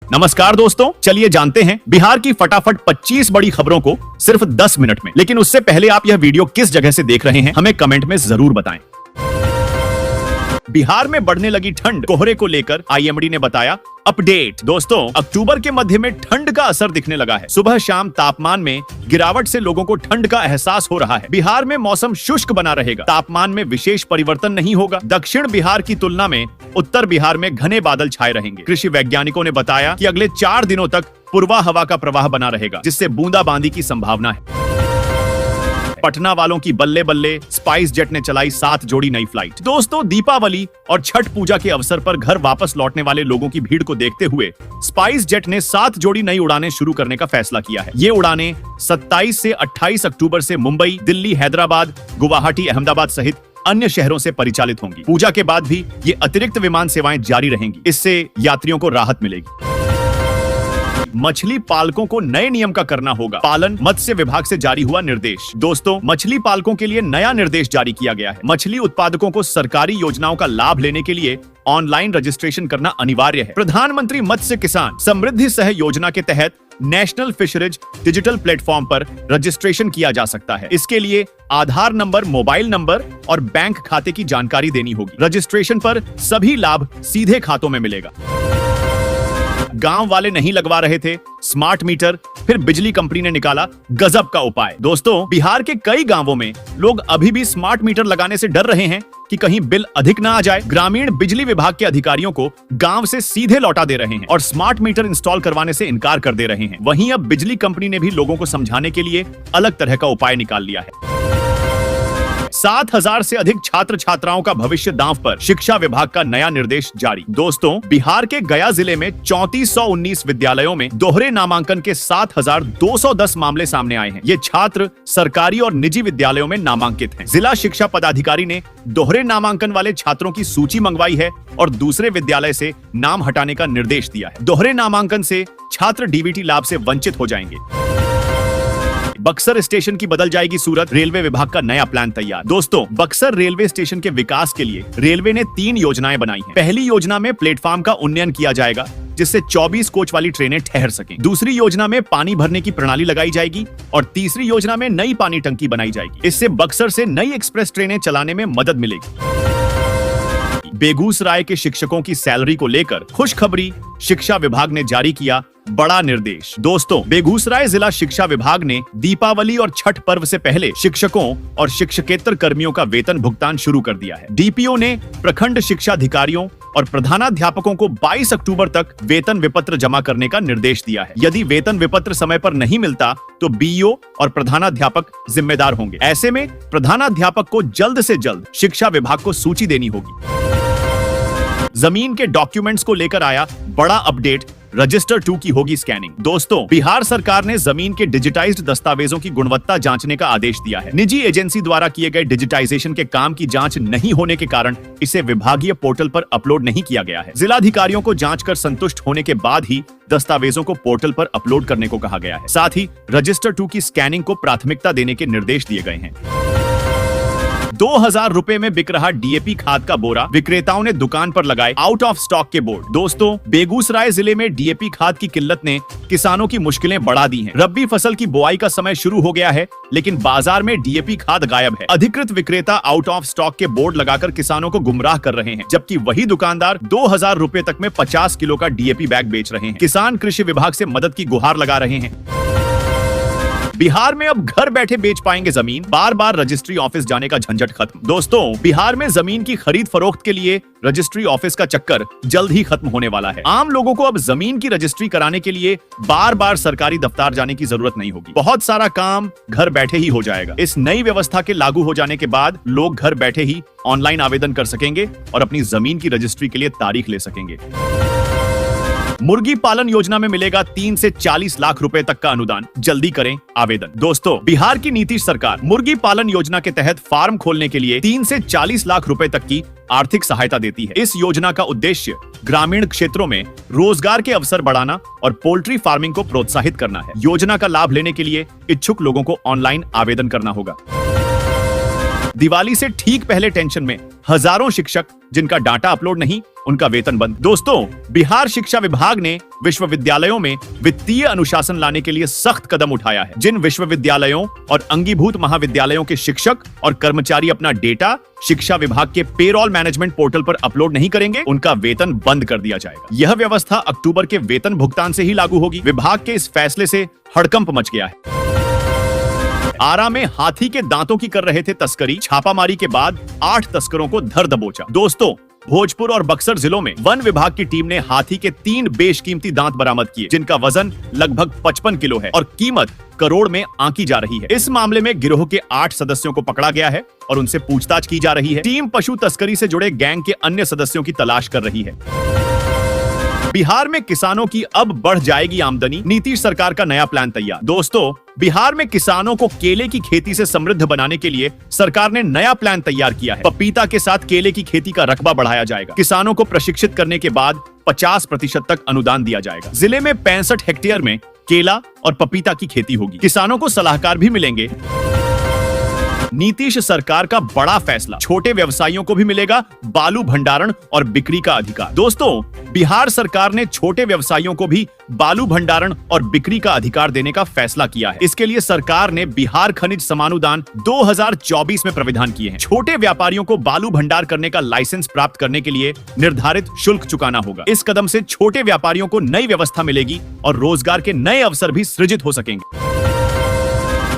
नमस्कार दोस्तों, चलिए जानते हैं बिहार की फटाफट 25 बड़ी खबरों को सिर्फ 10 मिनट में। लेकिन उससे पहले आप यह वीडियो किस जगह से देख रहे हैं हमें कमेंट में जरूर बताएं। बिहार में बढ़ने लगी ठंड, कोहरे को लेकर आईएमडी ने बताया अपडेट। दोस्तों, अक्टूबर के मध्य में ठंड का असर दिखने लगा है। सुबह शाम तापमान में गिरावट से लोगों को ठंड का एहसास हो रहा है। बिहार में मौसम शुष्क बना रहेगा, तापमान में विशेष परिवर्तन नहीं होगा। दक्षिण बिहार की तुलना में उत्तर बिहार में घने बादल छाए रहेंगे। कृषि वैज्ञानिकों ने बताया कि अगले 4 दिनों तक पूर्वा हवा का प्रवाह बना रहेगा, जिससे बूंदाबांदी की संभावना है। पटना वालों की बल्ले बल्ले, स्पाइस जेट ने चलाई 7 जोड़ी नई फ्लाइट। दोस्तों, दीपावली और छठ पूजा के अवसर पर घर वापस लौटने वाले लोगों की भीड़ को देखते हुए स्पाइस जेट ने 7 जोड़ी नई उड़ानें शुरू करने का फैसला किया है। ये उड़ानें 27 से 28 अक्टूबर से मुंबई, दिल्ली, हैदराबाद, गुवाहाटी, अहमदाबाद सहित अन्य शहरों से परिचालित होंगी। पूजा के बाद भी ये अतिरिक्त विमान सेवाएं जारी रहेंगी। इससे यात्रियों को राहत मिलेगी। मछली पालकों को नए नियम का करना होगा, पालन मत्स्य विभाग से जारी हुआ निर्देश। दोस्तों, मछली पालकों के लिए नया निर्देश जारी किया गया है। मछली उत्पादकों को सरकारी योजनाओं का लाभ लेने के लिए ऑनलाइन रजिस्ट्रेशन करना अनिवार्य है। प्रधानमंत्री मत्स्य किसान समृद्धि सह योजना के तहत नेशनल फिशरीज डिजिटल प्लेटफॉर्म पर रजिस्ट्रेशन किया जा सकता है। इसके लिए आधार नंबर, मोबाइल नंबर और बैंक खाते की जानकारी देनी होगी। रजिस्ट्रेशन पर सभी लाभ सीधे खातों में मिलेगा। गांव वाले नहीं लगवा रहे थे स्मार्ट मीटर, फिर बिजली कंपनी ने निकाला गजब का उपाय। दोस्तों, बिहार के कई गांवों में लोग अभी भी स्मार्ट मीटर लगाने से डर रहे हैं कि कहीं बिल अधिक ना आ जाए। ग्रामीण बिजली विभाग के अधिकारियों को गांव से सीधे लौटा दे रहे हैं और स्मार्ट मीटर इंस्टॉल करवाने से इनकार कर दे रहे हैं। वहीं अब बिजली कंपनी ने भी लोगों को समझाने के लिए अलग तरह का उपाय निकाल लिया है। 7,000 से अधिक छात्र छात्राओं का भविष्य दांव पर, शिक्षा विभाग का नया निर्देश जारी। दोस्तों, बिहार के गया जिले में 3419 विद्यालयों में दोहरे नामांकन के 7,210 मामले सामने आए हैं। ये छात्र सरकारी और निजी विद्यालयों में नामांकित हैं। जिला शिक्षा पदाधिकारी ने दोहरे नामांकन वाले छात्रों की सूची मंगवाई है और दूसरे विद्यालय से नाम हटाने का निर्देश दिया है। दोहरे नामांकन से छात्र डीबीटी लाभ से वंचित हो जाएंगे। बक्सर स्टेशन की बदल जाएगी सूरत, रेलवे विभाग का नया प्लान तैयार। दोस्तों, बक्सर रेलवे स्टेशन के विकास के लिए रेलवे ने 3 योजनाएं बनाई हैं। पहली योजना में प्लेटफॉर्म का उन्नयन किया जाएगा, जिससे 24 कोच वाली ट्रेनें ठहर सकें। दूसरी योजना में पानी भरने की प्रणाली लगाई जाएगी और तीसरी योजना में नई पानी टंकी बनाई जाएगी। इससे बक्सर से नई एक्सप्रेस ट्रेनें चलाने में मदद मिलेगी। बेगूसराय के शिक्षकों की सैलरी को लेकर खुशखबरी, शिक्षा विभाग ने जारी किया बड़ा निर्देश। दोस्तों, बेगूसराय जिला शिक्षा विभाग ने दीपावली और छठ पर्व से पहले शिक्षकों और शिक्षकेतर कर्मियों का वेतन भुगतान शुरू कर दिया है। डीपीओ ने प्रखंड शिक्षा अधिकारियों और प्रधानाध्यापकों को 22 अक्टूबर तक वेतन विपत्र जमा करने का निर्देश दिया है। यदि वेतन विपत्र समय पर नहीं मिलता तो बीईओ और प्रधानाध्यापक जिम्मेदार होंगे। ऐसे में प्रधानाध्यापक को जल्द से जल्द शिक्षा विभाग को सूची देनी होगी। जमीन के डॉक्यूमेंट्स को लेकर आया बड़ा अपडेट, रजिस्टर 2 की होगी स्कैनिंग। दोस्तों, बिहार सरकार ने जमीन के डिजिटाइज्ड दस्तावेजों की गुणवत्ता जांचने का आदेश दिया है। निजी एजेंसी द्वारा किए गए डिजिटाइजेशन के काम की जांच नहीं होने के कारण इसे विभागीय पोर्टल पर अपलोड नहीं किया गया है। जिलाधिकारियों को जांच कर संतुष्ट होने के बाद ही दस्तावेजों को पोर्टल पर अपलोड करने को कहा गया है। साथ ही रजिस्टर 2 की स्कैनिंग को प्राथमिकता देने के निर्देश दिए गए हैं। 2000 रुपए में बिक रहा डीएपी खाद का बोरा, विक्रेताओं ने दुकान पर लगाए आउट ऑफ स्टॉक के बोर्ड। दोस्तों, बेगूसराय जिले में डीएपी खाद की किल्लत ने किसानों की मुश्किलें बढ़ा दी हैं। रब्बी फसल की बुआई का समय शुरू हो गया है, लेकिन बाजार में डीएपी खाद गायब है। अधिकृत विक्रेता आउट ऑफ स्टॉक के बोर्ड लगाकर किसानों को गुमराह कर रहे हैं, जबकि वही दुकानदार 2000 रुपए तक में 50 किलो का डीएपी बैग बेच रहे हैं। किसान कृषि विभाग से मदद की गुहार लगा रहे हैं। बिहार में अब घर बैठे बेच पाएंगे जमीन, बार बार रजिस्ट्री ऑफिस जाने का झंझट खत्म। दोस्तों, बिहार में जमीन की खरीद फरोख्त के लिए रजिस्ट्री ऑफिस का चक्कर जल्द ही खत्म होने वाला है। आम लोगों को अब जमीन की रजिस्ट्री कराने के लिए बार बार सरकारी दफ्तर जाने की जरूरत नहीं होगी। बहुत सारा काम घर बैठे ही हो जाएगा। इस नई व्यवस्था के लागू हो जाने के बाद लोग घर बैठे ही ऑनलाइन आवेदन कर सकेंगे और अपनी जमीन की रजिस्ट्री के लिए तारीख ले सकेंगे। मुर्गी पालन योजना में मिलेगा 3 से 40 लाख रुपए तक का अनुदान, जल्दी करें आवेदन। दोस्तों, बिहार की नीतीश सरकार मुर्गी पालन योजना के तहत फार्म खोलने के लिए 3 से 40 लाख रुपए तक की आर्थिक सहायता देती है। इस योजना का उद्देश्य ग्रामीण क्षेत्रों में रोजगार के अवसर बढ़ाना और पोल्ट्री फार्मिंग को प्रोत्साहित करना है। योजना का लाभ लेने के लिए इच्छुक लोगों को ऑनलाइन आवेदन करना होगा। दिवाली से ठीक पहले टेंशन में हजारों शिक्षक जिनका डाटा अपलोड नहीं, उनका वेतन बंद। दोस्तों, बिहार शिक्षा विभाग ने विश्वविद्यालयों में वित्तीय अनुशासन लाने के लिए सख्त कदम उठाया है। जिन विश्वविद्यालयों और अंगीभूत महाविद्यालयों के शिक्षक और कर्मचारी अपना डेटा शिक्षा विभाग के पेरोल मैनेजमेंट पोर्टल पर अपलोड नहीं करेंगे, उनका वेतन बंद कर दिया जाएगा। यह व्यवस्था अक्टूबर के वेतन भुगतान से ही लागू होगी। विभाग के इस फैसले से हड़कंप मच गया है। आरा में हाथी के दांतों की कर रहे थे तस्करी, छापामारी के बाद 8 तस्करों को धर दबोचा। दोस्तों, भोजपुर और बक्सर जिलों में वन विभाग की टीम ने हाथी के 3 बेशकीमती दांत बरामद किए, जिनका वजन लगभग 55 किलो है और कीमत करोड़ में आंकी जा रही है। इस मामले में गिरोह के 8 सदस्यों को पकड़ा गया है और उनसे पूछताछ की जा रही है। टीम पशु तस्करी से जुड़े गैंग के अन्य सदस्यों की तलाश कर रही है। बिहार में किसानों की अब बढ़ जाएगी आमदनी, नीतीश सरकार का नया प्लान तैयार। दोस्तों, बिहार में किसानों को केले की खेती से समृद्ध बनाने के लिए सरकार ने नया प्लान तैयार किया है। पपीता के साथ केले की खेती का रकबा बढ़ाया जाएगा। किसानों को प्रशिक्षित करने के बाद 50% तक अनुदान दिया जाएगा। जिले में 65 हेक्टेयर में केला और पपीता की खेती होगी। किसानों को सलाहकार भी मिलेंगे। नीतीश सरकार का बड़ा फैसला, छोटे व्यवसायियों को भी मिलेगा बालू भंडारण और बिक्री का अधिकार। दोस्तों, बिहार सरकार ने छोटे व्यवसायियों को भी बालू भंडारण और बिक्री का अधिकार देने का फैसला किया है। इसके लिए सरकार ने बिहार खनिज समानुदान 2024 में प्राविधान किए हैं। छोटे व्यापारियों को बालू भंडार करने का लाइसेंस प्राप्त करने के लिए निर्धारित शुल्क चुकाना होगा। इस कदम से छोटे व्यापारियों को नई व्यवस्था मिलेगी और रोजगार के नए अवसर भी सृजित हो सकेंगे।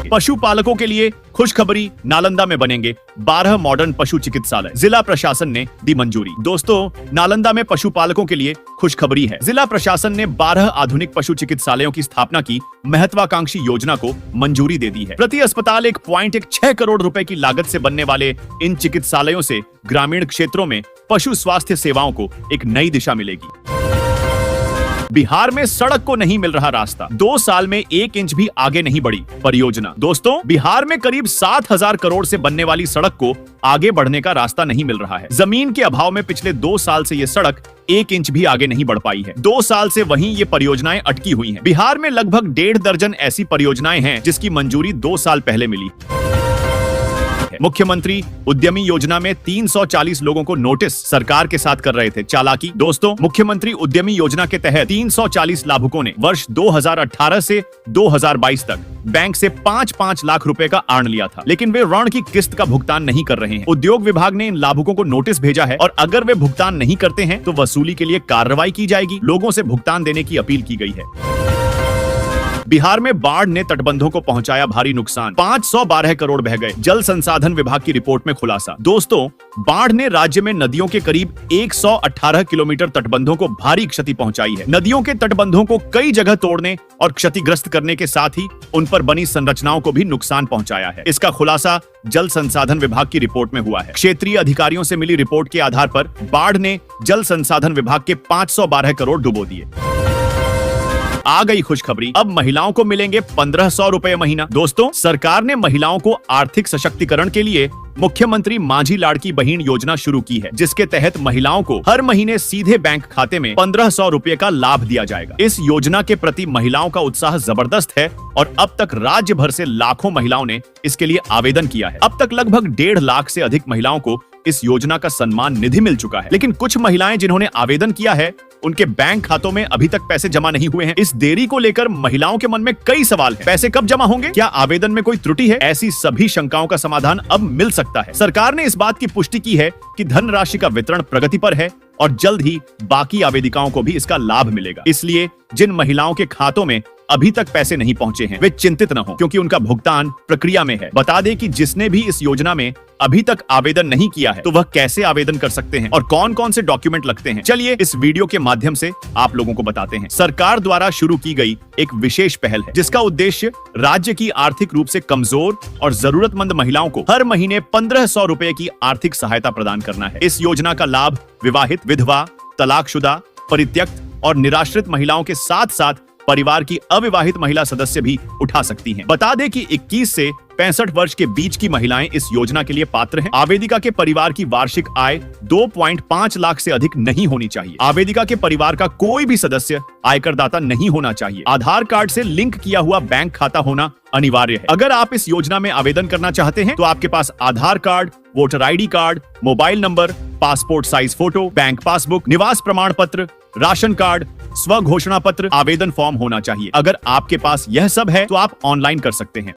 पशुपालकों के लिए खुशखबरी, नालंदा में बनेंगे 12 मॉडर्न पशु चिकित्सालय। जिला प्रशासन ने दी मंजूरी। दोस्तों, नालंदा में पशुपालकों के लिए खुशखबरी है। जिला प्रशासन ने 12 आधुनिक पशु चिकित्सालयों की स्थापना की महत्वाकांक्षी योजना को मंजूरी दे दी है। प्रति अस्पताल 1.16 करोड़ रुपए की लागत से बनने वाले इन चिकित्सालयों से ग्रामीण क्षेत्रों में पशु स्वास्थ्य सेवाओं को एक नई दिशा मिलेगी। बिहार में सड़क को नहीं मिल रहा रास्ता, 2 साल में 1 इंच भी आगे नहीं बढ़ी परियोजना। दोस्तों, बिहार में करीब 7,000 करोड़ से बनने वाली सड़क को आगे बढ़ने का रास्ता नहीं मिल रहा है। जमीन के अभाव में पिछले 2 साल से ये सड़क 1 इंच भी आगे नहीं बढ़ पाई है। 2 साल से वहीं ये परियोजनाएं अटकी हुई हैं। बिहार में लगभग 1.5 दर्जन ऐसी परियोजनाएं हैं जिसकी मंजूरी 2 साल पहले मिली। मुख्यमंत्री उद्यमी योजना में 340 लोगों को नोटिस सरकार के साथ कर रहे थे चालाकी। दोस्तों, मुख्यमंत्री उद्यमी योजना के तहत 340 लाभुकों ने वर्ष 2018 से 2022 तक बैंक से 5-5 लाख रुपए का ऋण लिया था, लेकिन वे ऋण की किस्त का भुगतान नहीं कर रहे हैं। उद्योग विभाग ने इन लाभुकों को नोटिस भेजा है और अगर वे भुगतान नहीं करते हैं तो वसूली के लिए कार्रवाई की जाएगी। लोगों से भुगतान देने की अपील की गई है। बिहार में बाढ़ ने तटबंधों को पहुंचाया भारी नुकसान, 512 करोड़ बह गए। जल संसाधन विभाग की रिपोर्ट में खुलासा। दोस्तों, बाढ़ ने राज्य में नदियों के करीब 118 किलोमीटर तटबंधों को भारी क्षति पहुंचाई है। नदियों के तटबंधों को कई जगह तोड़ने और क्षतिग्रस्त करने के साथ ही उन पर बनी संरचनाओं को भी नुकसान पहुंचाया है। इसका खुलासा जल संसाधन विभाग की रिपोर्ट में हुआ है। क्षेत्रीय अधिकारियों से मिली रिपोर्ट के आधार पर बाढ़ ने जल संसाधन विभाग के 512 करोड़ डुबो दिए। आ गई खुशखबरी, अब महिलाओं को मिलेंगे 1500 रुपए महीना। दोस्तों, सरकार ने महिलाओं को आर्थिक सशक्तिकरण के लिए मुख्यमंत्री माझी लाड़की बहन योजना शुरू की है, जिसके तहत महिलाओं को हर महीने सीधे बैंक खाते में 1500 रुपए का लाभ दिया जाएगा। इस योजना के प्रति महिलाओं का उत्साह जबरदस्त है और अब तक राज्य भर से लाखों महिलाओं ने इसके लिए आवेदन किया है। अब तक लगभग 1.5 लाख से अधिक महिलाओं को इस योजना का सम्मान निधि मिल चुका है, लेकिन कुछ महिलाएं जिन्होंने आवेदन किया है उनके बैंक खातों में अभी तक पैसे जमा नहीं हुए हैं। इस देरी को लेकर महिलाओं के मन में कई सवाल हैं। पैसे कब जमा होंगे? क्या आवेदन में कोई त्रुटि है? ऐसी सभी शंकाओं का समाधान अब मिल सकता है। सरकार ने इस बात की पुष्टि की है कि धनराशि का वितरण प्रगति पर है और जल्द ही बाकी आवेदिकाओं को भी इसका लाभ मिलेगा। इसलिए जिन महिलाओं के खातों में अभी तक पैसे नहीं पहुंचे हैं वे चिंतित न हो, क्योंकि उनका भुगतान प्रक्रिया में है। बता दें कि जिसने भी इस योजना में अभी तक आवेदन नहीं किया है तो वह कैसे आवेदन कर सकते हैं और कौन कौन से डॉक्यूमेंट लगते हैं, चलिए इस वीडियो के माध्यम से आप लोगों को बताते हैं। सरकार द्वारा शुरू की गई एक विशेष पहल है जिसका उद्देश्य राज्य की आर्थिक रूप से कमजोर और जरूरतमंद महिलाओं को हर महीने 1500 रुपए की आर्थिक सहायता प्रदान करना है। इस योजना का लाभ विवाहित, विधवा, तलाकशुदा, परित्यक्त और निराश्रित महिलाओं के साथ साथ परिवार की अविवाहित महिला सदस्य भी उठा सकती हैं। बता दें कि 21 से 65 वर्ष के बीच की महिलाएं इस योजना के लिए पात्र हैं। आवेदिका के परिवार की वार्षिक आय 2.5 लाख से अधिक नहीं होनी चाहिए। आवेदिका के परिवार का कोई भी सदस्य आयकरदाता नहीं होना चाहिए। आधार कार्ड से लिंक किया हुआ बैंक खाता होना अनिवार्य है। अगर आप इस योजना में आवेदन करना चाहते हैं तो आपके पास Aadhaar card, voter ID card, mobile number, passport size photo, bank passbook, निवास प्रमाण पत्र, राशन कार्ड, स्व घोषणा पत्र, आवेदन फॉर्म होना चाहिए। अगर आपके पास यह सब है तो आप ऑनलाइन कर सकते हैं।